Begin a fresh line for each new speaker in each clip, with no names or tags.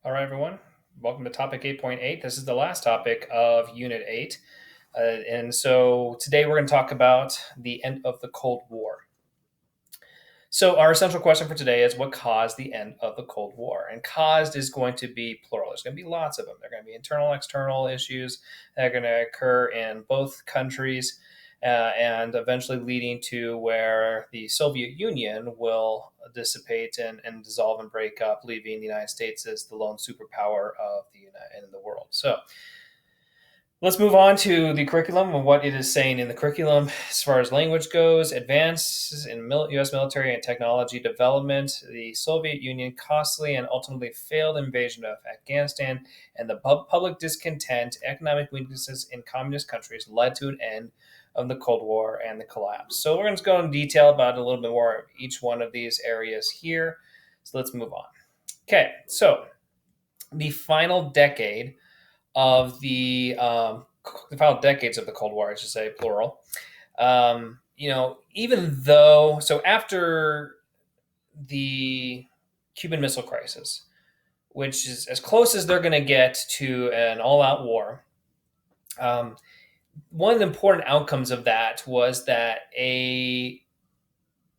All right, everyone. Welcome to topic 8.8. This is the last topic of Unit 8. And so today we're going to talk about the end of the Cold War. So, our essential question for today is what caused the end of the Cold War? And caused is going to be plural. There's going to be lots of them. There are going to be internal, external issues that are going to occur in both countries, and eventually leading to where the Soviet Union will dissipate and dissolve and break up, leaving the United States as the lone superpower of the United in the world. So, let's move on to the curriculum and what it is saying in the curriculum as far as language goes. Advances in U.S. military and technology development, the Soviet Union costly and ultimately failed invasion of Afghanistan, and the public discontent, economic weaknesses in communist countries led to an end of the Cold War and the collapse. So we're going to go in detail about a little bit more of each one of these areas here. So let's move on. Okay, so the final decade of the final decades of the Cold War, I should say, plural. Even though, so after the Cuban Missile Crisis, which is as close as they're going to get to an all-out war, um, one of the important outcomes of that was that a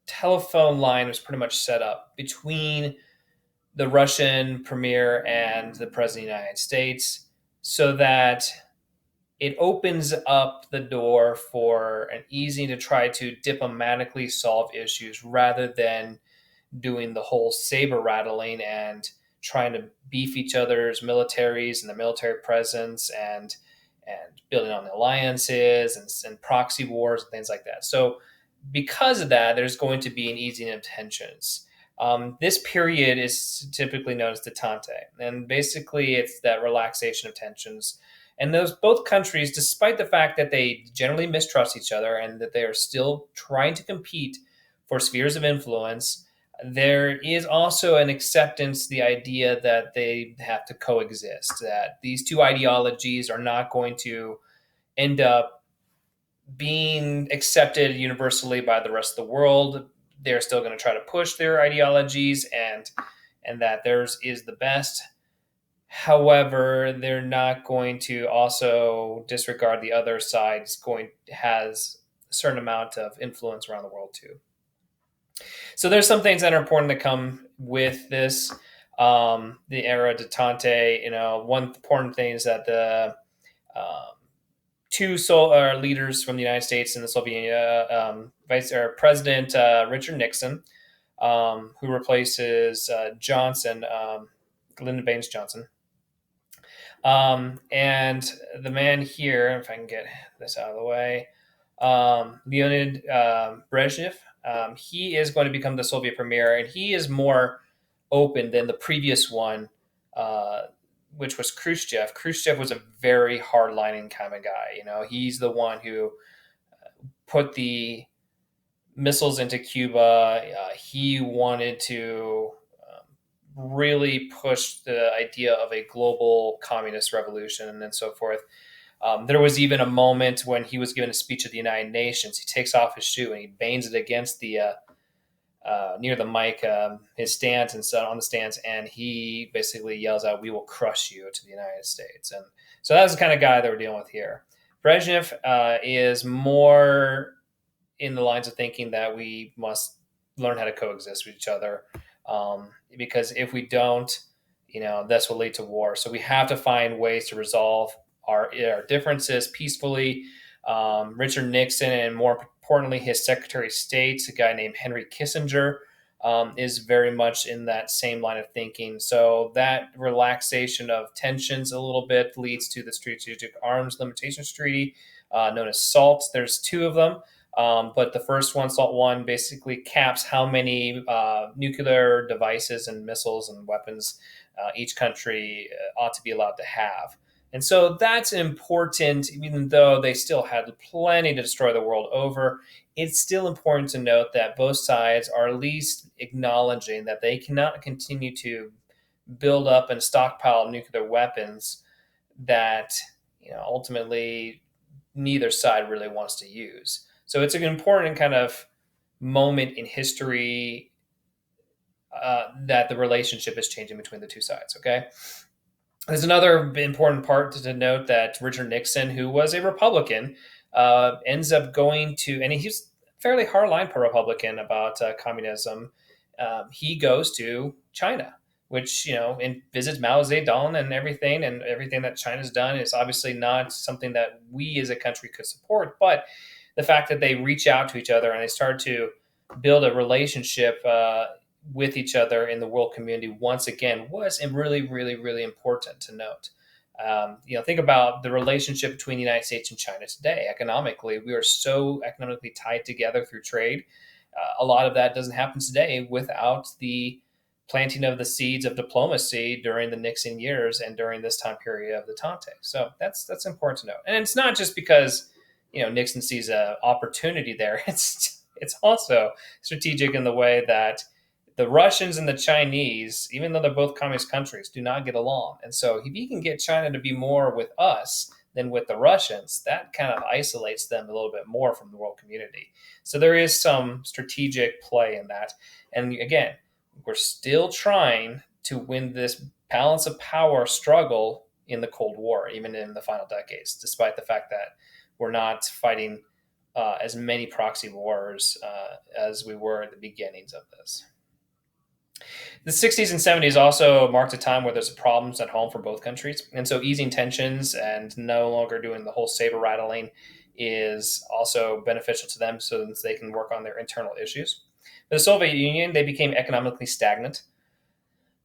telephone line was pretty much set up between the Russian premier and the president of the United States so that it opens up the door for an easy to try to diplomatically solve issues rather than doing the whole saber rattling and trying to beef each other's militaries and the military presence and building on alliances and proxy wars and things like that. So because of that, there's going to be an easing of tensions. This period is typically known as detente, and basically it's that relaxation of tensions. And those both countries, despite the fact that they generally mistrust each other and that they are still trying to compete for spheres of influence, there is also an acceptance, the idea that they have to coexist, that these two ideologies are not going to end up being accepted universally by the rest of the world. They're still going to try to push their ideologies and that theirs is the best. However, they're not going to also disregard the other side's going has a certain amount of influence around the world too. So there's some things that are important to come with this. The era detente, one important thing is that the um, two leaders from the United States and the Soviet Union, Vice or President Richard Nixon, who replaces Johnson, Lyndon Baines Johnson. And the man here, if I can get this out of the way, Leonid Brezhnev, he is going to become the Soviet premier, and he is more open than the previous one, uh, which was Khrushchev. Khrushchev was a very hardlining kind of guy. He's the one who put the missiles into Cuba. He wanted to really push the idea of a global communist revolution and then so forth. There was even a moment when he was giving a speech at the United Nations. He takes off his shoe and he bangs it against the near the mic, his stands and so on the stands, and he basically yells out, "We will crush you," to the United States. And so that's the kind of guy that we're dealing with here. Brezhnev is more in the lines of thinking that we must learn how to coexist with each other, because if we don't, this will lead to war. So we have to find ways to resolve our differences peacefully. Richard Nixon, and more importantly, his Secretary of State, a guy named Henry Kissinger, is very much in that same line of thinking. So that relaxation of tensions a little bit leads to the Strategic Arms Limitations Treaty, known as SALT. There's two of them. But the first one, SALT 1, basically caps how many nuclear devices and missiles and weapons each country ought to be allowed to have. And so that's important, even though they still had plenty to destroy the world over. It's still important to note that both sides are at least acknowledging that they cannot continue to build up and stockpile nuclear weapons that ultimately neither side really wants to use. So it's an important kind of moment in history that the relationship is changing between the two sides. Okay. There's another important part to note that Richard Nixon, who was a Republican, ends up going to, and he's fairly hardline Republican about communism. He goes to China, which, and visits Mao Zedong and everything that China's done is obviously not something that we as a country could support. But the fact that they reach out to each other and they start to build a relationship with each other in the world community once again was really, really, really important to note. Think about the relationship between the United States and China today. Economically, we are so economically tied together through trade. A lot of that doesn't happen today without the planting of the seeds of diplomacy during the Nixon years and during this time period of the Tante. So that's important to note. And it's not just because Nixon sees an opportunity there. It's also strategic in the way that the Russians and the Chinese, even though they're both communist countries, do not get along. And so if you can get China to be more with us than with the Russians, that kind of isolates them a little bit more from the world community. So there is some strategic play in that. And again, we're still trying to win this balance of power struggle in the Cold War, even in the final decades, despite the fact that we're not fighting as many proxy wars as we were at the beginnings of this. The 60s and 70s also marked a time where there's problems at home for both countries. And so easing tensions and no longer doing the whole saber rattling is also beneficial to them so that they can work on their internal issues. For the Soviet Union, they became economically stagnant.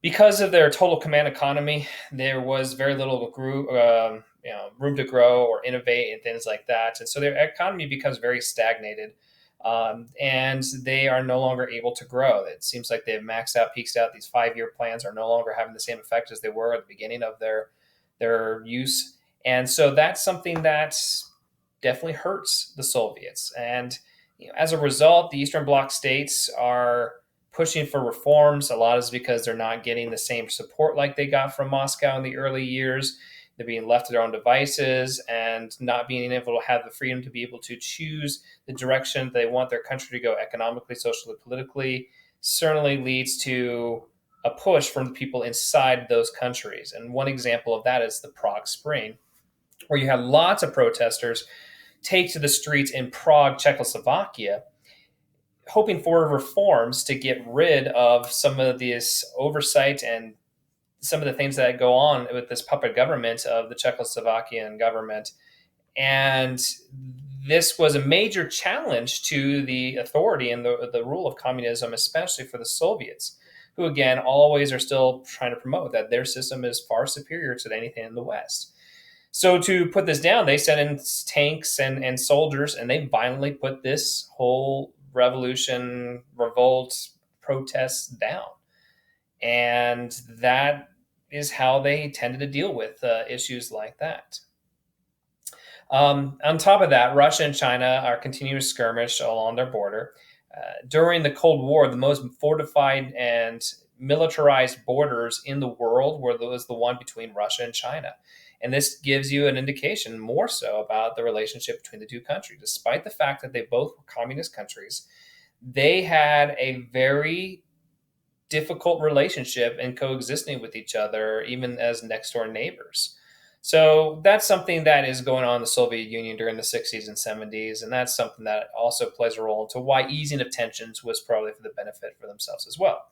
Because of their total command economy, there was very little room to grow or innovate and things like that. And so their economy becomes very stagnated. And they are no longer able to grow. It seems like they've maxed out, peaked out. These 5-year plans are no longer having the same effect as they were at the beginning of their use. And so that's something that definitely hurts the Soviets. And as a result, the Eastern Bloc states are pushing for reforms. A lot is because they're not getting the same support like they got from Moscow in the early years. They're being left to their own devices and not being able to have the freedom to be able to choose the direction they want their country to go economically, socially, politically, certainly leads to a push from the people inside those countries. And one example of that is the Prague Spring, where you had lots of protesters take to the streets in Prague, Czechoslovakia, hoping for reforms to get rid of some of this oversight and some of the things that go on with this puppet government of the Czechoslovakian government. And this was a major challenge to the authority and the rule of communism, especially for the Soviets, who, again, always are still trying to promote that their system is far superior to anything in the West. So to put this down, they sent in tanks and soldiers, and they violently put this whole revolution, revolt, protests down. And that is how they tended to deal with issues like that. On top of that, Russia and China are continuing to skirmish along their border. During the Cold War, the most fortified and militarized borders in the world was the one between Russia and China. And this gives you an indication more so about the relationship between the two countries. Despite the fact that they both were communist countries, they had a very difficult relationship and coexisting with each other, even as next door neighbors. So that's something that is going on in the Soviet Union during the 60s and 70s. And that's something that also plays a role into why easing of tensions was probably for the benefit for themselves as well.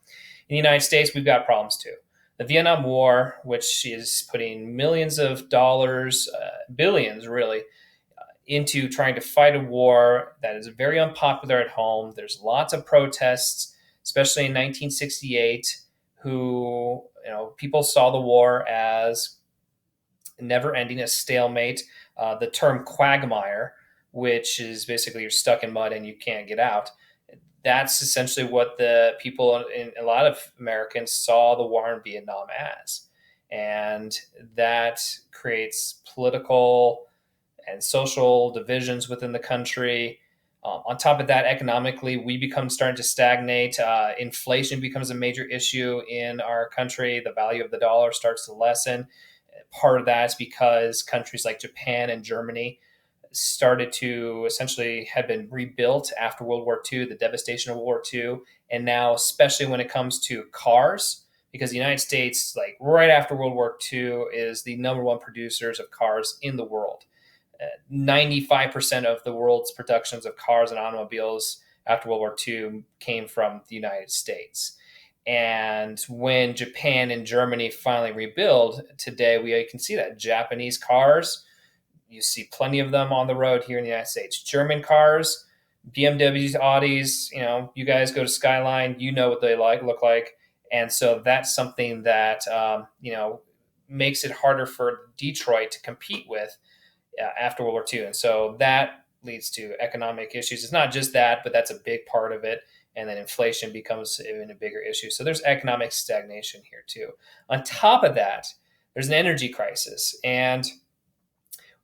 In the United States, we've got problems too. The Vietnam War, which is putting millions of dollars, billions really, into trying to fight a war that is very unpopular at home. There's lots of protests, especially in 1968, who, people saw the war as never ending, a stalemate. The term quagmire, which is basically you're stuck in mud and you can't get out. That's essentially what the people in a lot of Americans saw the war in Vietnam as. And that creates political and social divisions within the country. On top of that, economically, we become starting to stagnate. Inflation becomes a major issue in our country. The value of the dollar starts to lessen. Part of that is because countries like Japan and Germany started to essentially had been rebuilt after World War II, the devastation of World War II, And now, especially when it comes to cars, because the United States, like right after World War II, is the number one producers of cars in the world. 95% of the world's productions of cars and automobiles after World War II came from the United States. And when Japan and Germany finally rebuild, today we can see that Japanese cars, you see plenty of them on the road here in the United States. German cars, BMWs, Audis, you guys go to Skyline, you know what they look like. And so that's something that, makes it harder for Detroit to compete with after World War II. And so that leads to economic issues. It's not just that, but that's a big part of it. And then inflation becomes even a bigger issue. So there's economic stagnation here too. On top of that, there's an energy crisis. And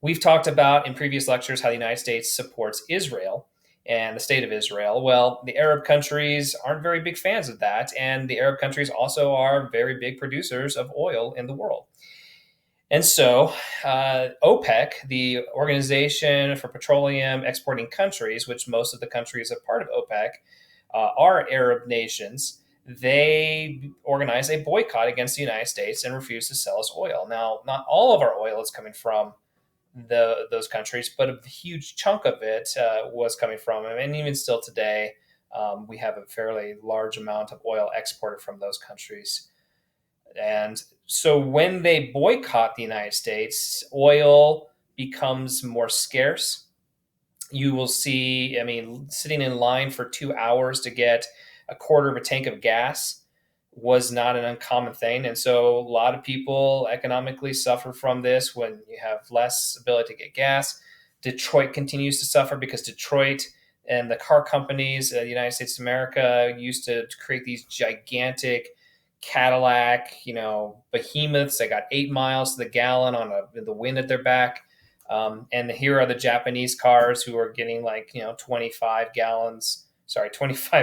we've talked about in previous lectures how the United States supports Israel and the state of Israel. Well, the Arab countries aren't very big fans of that. And the Arab countries also are very big producers of oil in the world. And so OPEC, the Organization for Petroleum Exporting Countries, which most of the countries are part of OPEC, are Arab nations. They organize a boycott against the United States and refuse to sell us oil. Now, not all of our oil is coming from those countries, but a huge chunk of it was coming from them. And even still today, we have a fairly large amount of oil exported from those countries. And so when they boycott the United States, oil becomes more scarce. You will see, sitting in line for 2 hours to get a quarter of a tank of gas was not an uncommon thing. And so a lot of people economically suffer from this when you have less ability to get gas. Detroit continues to suffer because Detroit and the car companies, the United States of America, used to create these gigantic Cadillac, behemoths. They got 8 miles to the gallon on the wind at their back. And here are the Japanese cars who are getting 25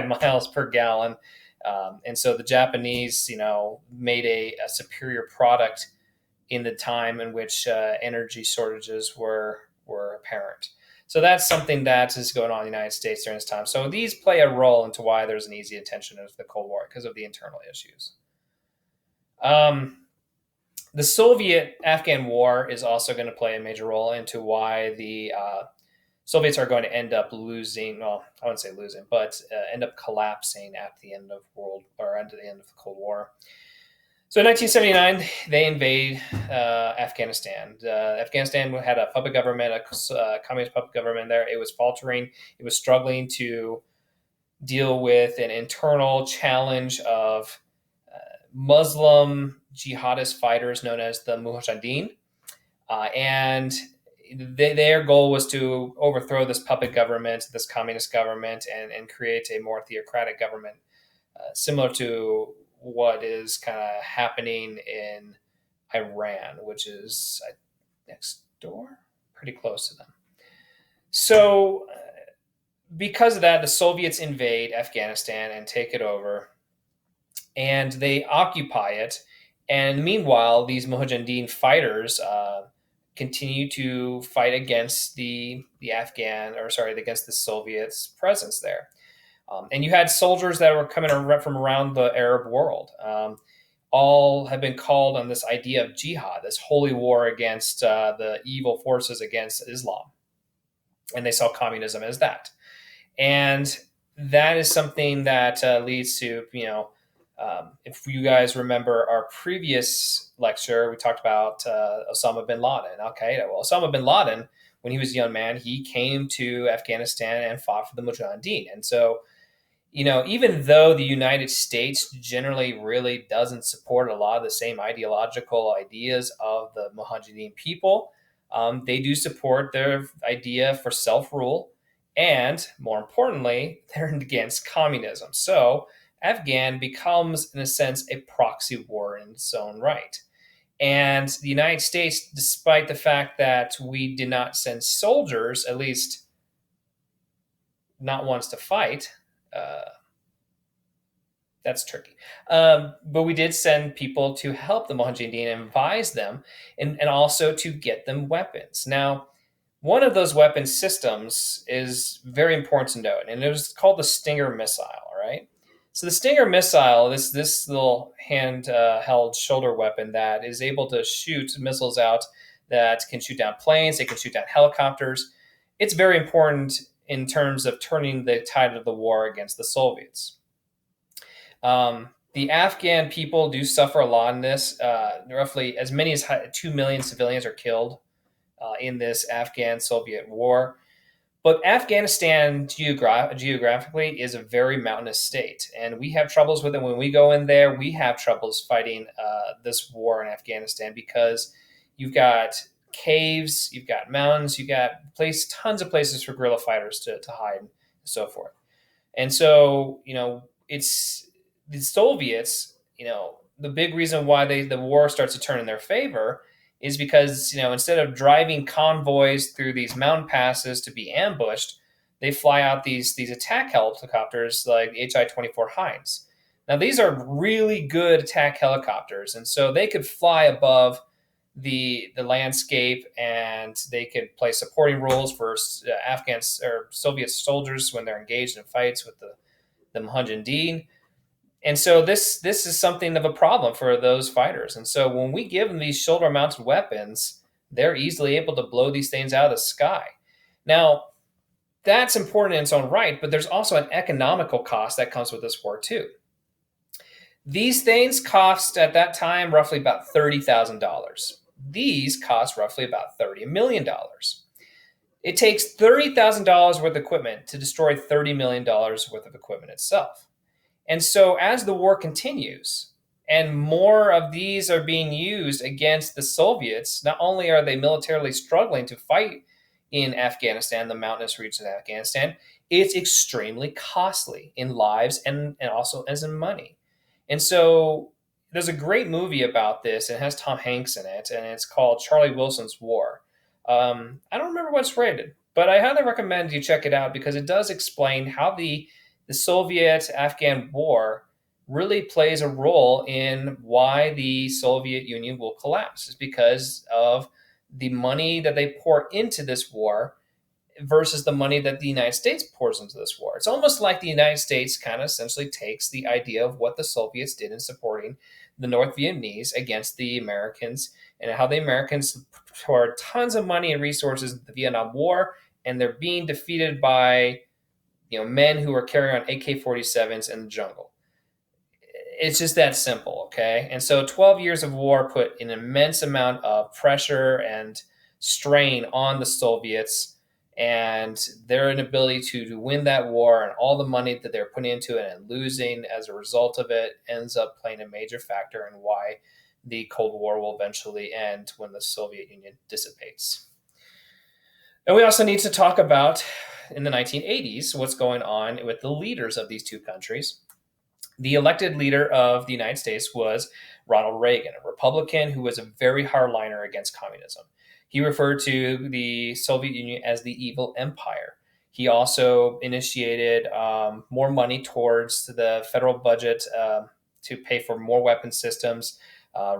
miles per gallon. And so the Japanese, made a superior product in the time in which energy shortages were apparent. So that's something that is going on in the United States during this time. So these play a role into why there's an easy attention of the Cold War because of the internal issues. The Soviet-Afghan War is also going to play a major role into why the Soviets are going to end up losing. Well, I wouldn't say losing, but end up collapsing at the end of the end of the Cold War. So in 1979, they invade Afghanistan. Afghanistan had a puppet government, a communist puppet government there. It was faltering. It was struggling to deal with an internal challenge of Muslim jihadist fighters known as the Mujahideen. And their goal was to overthrow this puppet government, this communist government, and create a more theocratic government, similar to what is kind of happening in Iran, which is next door, pretty close to them. So because of that, the Soviets invade Afghanistan and take it over, and they occupy it. And meanwhile, these Mujahideen fighters continue to fight against against the Soviets' presence there. And you had soldiers that were coming from around the Arab world. All have been called on this idea of jihad, this holy war against the evil forces against Islam. And they saw communism as that. And that is something that leads to, if you guys remember our previous lecture, we talked about Osama bin Laden, Al-Qaeda. Well, Osama bin Laden, when he was a young man, he came to Afghanistan and fought for the Mujahideen. And so, even though the United States generally really doesn't support a lot of the same ideological ideas of the Mujahideen people, they do support their idea for self-rule. And more importantly, they're against communism. So Afghan becomes, in a sense, a proxy war in its own right. And the United States, despite the fact that we did not send soldiers, at least not ones to fight, that's tricky. But we did send people to help the Mujahideen and advise them and also to get them weapons. Now, one of those weapon systems is very important to note, and it was called the Stinger missile, right? So the Stinger missile, this little hand held shoulder weapon that is able to shoot missiles out that can shoot down planes, they can shoot down helicopters. It's very important in terms of turning the tide of the war against the Soviets. The Afghan people do suffer a lot in this. Roughly as many as 2 million civilians are killed in this Afghan-Soviet war. But Afghanistan geographically is a very mountainous state, and we have troubles with it. When we go in there, we have troubles fighting this war in Afghanistan because you've got caves, you've got mountains, you've got tons of places for guerrilla fighters to hide and so forth. And so, it's the Soviets, the big reason why the war starts to turn in their favor is because, instead of driving convoys through these mountain passes to be ambushed, they fly out these attack helicopters like the HI-24 Hinds. Now, these are really good attack helicopters, and so they could fly above the landscape, and they could play supporting roles for Afghan or Soviet soldiers when they're engaged in fights with the Mujahideen. And so this is something of a problem for those fighters. And so when we give them these shoulder mounted weapons, they're easily able to blow these things out of the sky. Now, that's important in its own right, but there's also an economical cost that comes with this war too. These things cost at that time roughly about $30,000. These cost roughly about $30 million. It takes $30,000 worth of equipment to destroy $30 million worth of equipment itself. And so as the war continues and more of these are being used against the Soviets, not only are they militarily struggling to fight in Afghanistan, the mountainous regions of Afghanistan, it's extremely costly in lives and also as in money. And so there's a great movie about this. It has Tom Hanks in it, and it's called Charlie Wilson's War. I don't remember what it's rated, but I highly recommend you check it out because it does explain how the Soviet-Afghan war really plays a role in why the Soviet Union will collapse. It's because of the money that they pour into this war versus the money that the United States pours into this war. It's almost like the United States kind of essentially takes the idea of what the Soviets did in supporting the North Vietnamese against the Americans and how the Americans poured tons of money and resources into the Vietnam War, and they're being defeated by men who are carrying on AK-47s in the jungle. It's just that simple, okay? And so 12 years of war put an immense amount of pressure and strain on the Soviets and their inability to win that war, and all the money that they're putting into it and losing as a result of it ends up playing a major factor in why the Cold War will eventually end when the Soviet Union dissipates. And we also need to talk about, in the 1980s, what's going on with the leaders of these two countries. The elected leader of the United States was Ronald Reagan, a Republican who was a very hardliner against communism. He referred to the Soviet Union as the evil empire. He also initiated more money towards the federal budget to pay for more weapon systems,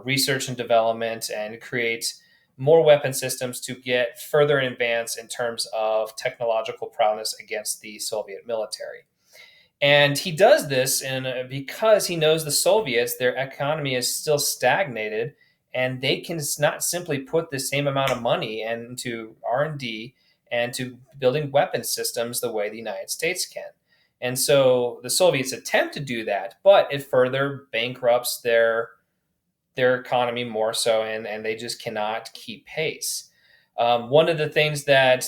research and development, and create more weapon systems to get further in advance in terms of technological prowess against the Soviet military. And he does this because he knows the Soviets, their economy is still stagnated, and they can not simply put the same amount of money into R&D and to building weapon systems the way the United States can. And so the Soviets attempt to do that, but it further bankrupts their economy more so, and they just cannot keep pace. One of the things that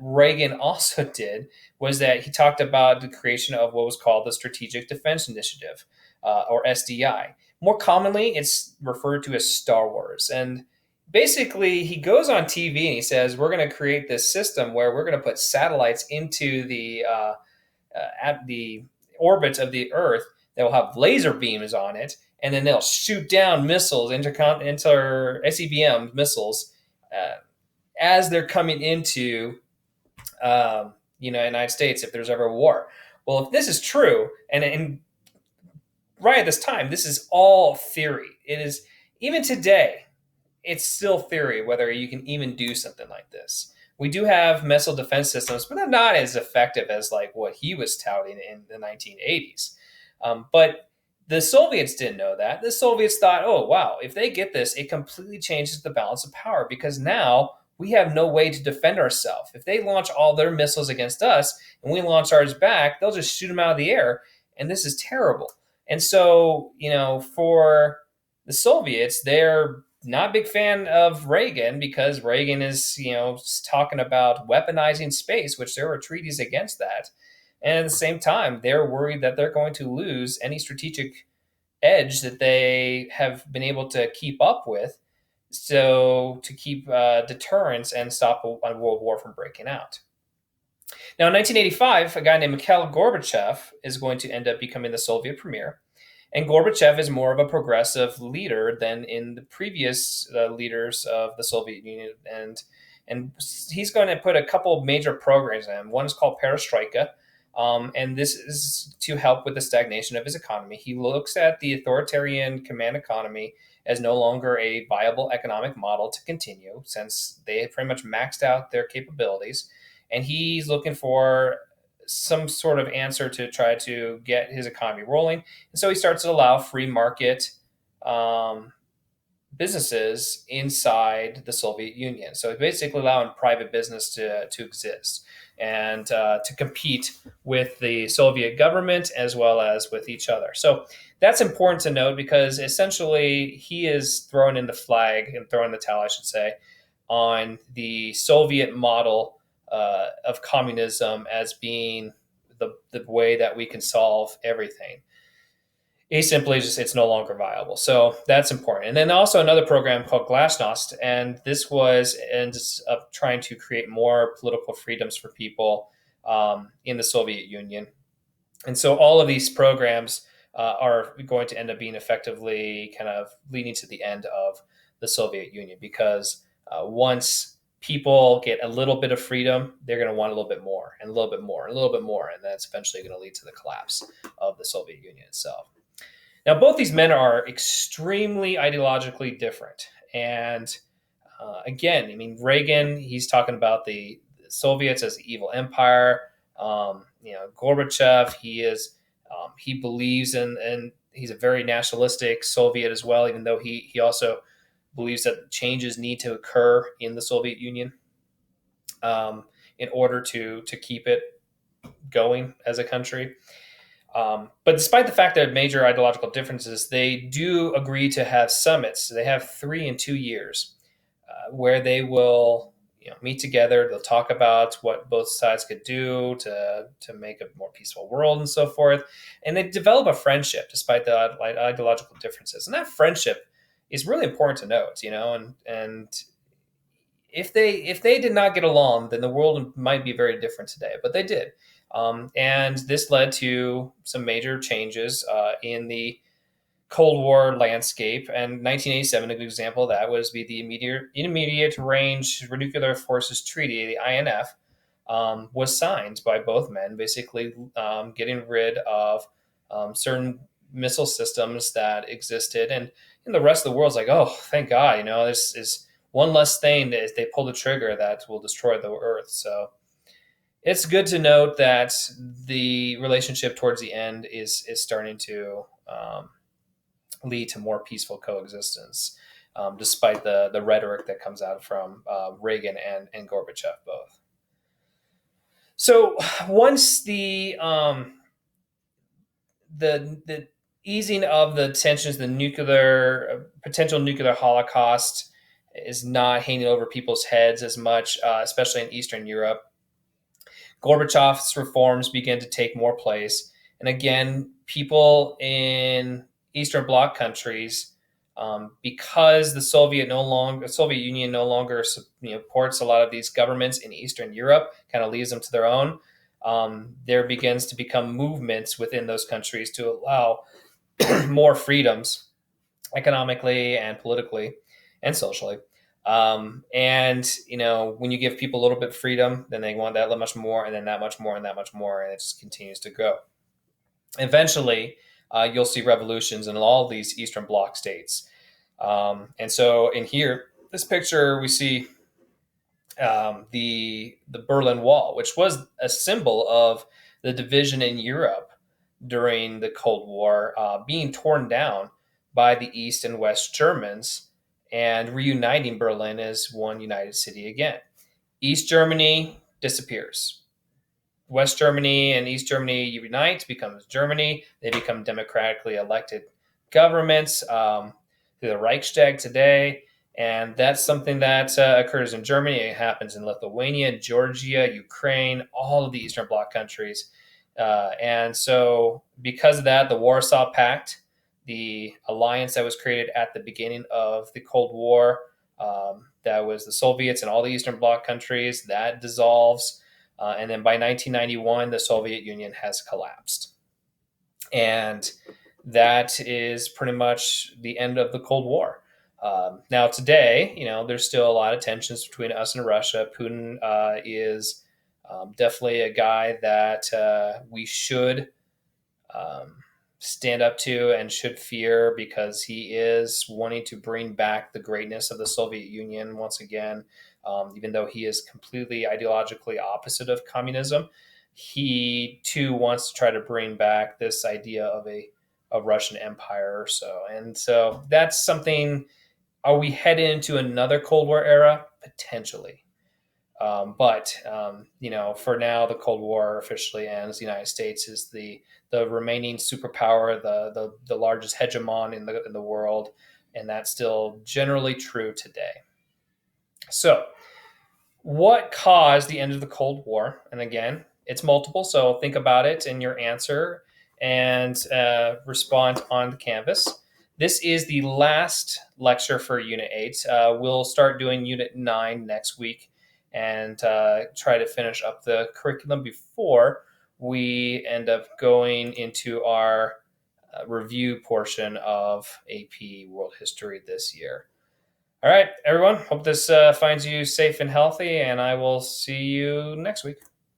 Reagan also did was that he talked about the creation of what was called the Strategic Defense Initiative, or SDI. More commonly, it's referred to as Star Wars. And basically, he goes on TV and he says, we're going to create this system where we're going to put satellites into at the orbit of the Earth that will have laser beams on it, and then they'll shoot down missiles, ICBM missiles, as they're coming into United States if there's ever a war. Well, if this is true, and right at this time, this is all theory. It is, even today, it's still theory whether you can even do something like this. We do have missile defense systems, but they're not as effective as like what he was touting in the 1980s. But the Soviets didn't know that. The Soviets thought, oh, wow, if they get this, it completely changes the balance of power because now we have no way to defend ourselves. If they launch all their missiles against us and we launch ours back, they'll just shoot them out of the air. And this is terrible. And so, for the Soviets, they're not a big fan of Reagan because Reagan is, talking about weaponizing space, which there were treaties against that. And at the same time, they're worried that they're going to lose any strategic edge that they have been able to keep up with. So to keep deterrence and stop a world war from breaking out. Now, in 1985, a guy named Mikhail Gorbachev is going to end up becoming the Soviet premier. And Gorbachev is more of a progressive leader than in the previous leaders of the Soviet Union. And he's going to put a couple of major programs in. One is called Perestroika, and this is to help with the stagnation of his economy. He looks at the authoritarian command economy as no longer a viable economic model to continue since they had pretty much maxed out their capabilities. And he's looking for some sort of answer to try to get his economy rolling. And so he starts to allow free market businesses inside the Soviet Union. So basically allowing private business to exist and to compete with the Soviet government as well as with each other. So that's important to note because essentially he is throwing in the flag and throwing the towel, I should say, on the Soviet model of communism as being the way that we can solve everything. He simply just, it's no longer viable. So that's important. And then also another program called Glasnost. And this was of trying to create more political freedoms for people in the Soviet Union. And so all of these programs are going to end up being effectively kind of leading to the end of the Soviet Union because once people get a little bit of freedom, they're going to want a little bit more and a little bit more and a little bit more. And that's eventually going to lead to the collapse of the Soviet Union itself. Now, both these men are extremely ideologically different. And again, I mean, Reagan, he's talking about the Soviets as the evil empire. Gorbachev, he believes in he's a very nationalistic Soviet as well, even though he also believes that changes need to occur in the Soviet Union in order to keep it going as a country. But despite the fact that major ideological differences, they do agree to have summits. They have 3 in 2 years where they will meet together. They'll talk about what both sides could do to make a more peaceful world and so forth. And they develop a friendship despite the ideological differences. And that friendship is really important to note, and if they did not get along, then the world might be very different today, but they did. And this led to some major changes in the Cold War landscape. And 1987, a good example of that was the Intermediate Range Nuclear Forces Treaty, the INF, was signed by both men, basically getting rid of certain missile systems that existed. And the rest of the world's like, oh, thank God, this is one less thing that they pull the trigger that will destroy the Earth. So it's good to note that the relationship towards the end is starting to lead to more peaceful coexistence, despite the rhetoric that comes out from Reagan and Gorbachev both. So once the easing of the tensions, the potential nuclear holocaust is not hanging over people's heads as much, especially in Eastern Europe. Gorbachev's reforms began to take more place. And again, people in Eastern Bloc countries, because the Soviet Union no longer supports a lot of these governments in Eastern Europe, kind of leaves them to their own. There begins to become movements within those countries to allow more freedoms economically and politically and socially. And when you give people a little bit of freedom, then they want that much more, and then that much more, and that much more, and it just continues to go. Eventually, you'll see revolutions in all these Eastern Bloc states. And so in here, this picture, we see the Berlin Wall, which was a symbol of the division in Europe during the Cold War, being torn down by the East and West Germans and reuniting Berlin as one united city again. East Germany disappears. West Germany and East Germany unite, becomes Germany. They become democratically elected governments through the Reichstag today. And that's something that occurs in Germany. It happens in Lithuania, Georgia, Ukraine, all of the Eastern Bloc countries. And so, because of that, the Warsaw Pact, the alliance that was created at the beginning of the Cold War, that was the Soviets and all the Eastern Bloc countries, that dissolves. And then by 1991, the Soviet Union has collapsed. And that is pretty much the end of the Cold War. Now, today, there's still a lot of tensions between us and Russia. Putin is definitely a guy that we should um, stand up to and should fear, because he is wanting to bring back the greatness of the Soviet Union once again. Even though he is completely ideologically opposite of communism, he too wants to try to bring back this idea of a Russian empire or so. And so that's something. Are we headed into another Cold War era? Potentially. But for now, the Cold War officially ends. The United States is the remaining superpower, the largest hegemon in the world, and that's still generally true today. So, what caused the end of the Cold War? And again, it's multiple, so think about it in your answer and respond on the Canvas. This is the last lecture for Unit 8. We'll start doing Unit 9 next week and try to finish up the curriculum before we end up going into our review portion of AP World History this year. All right, everyone. Hope this finds you safe and healthy, and I will see you next week.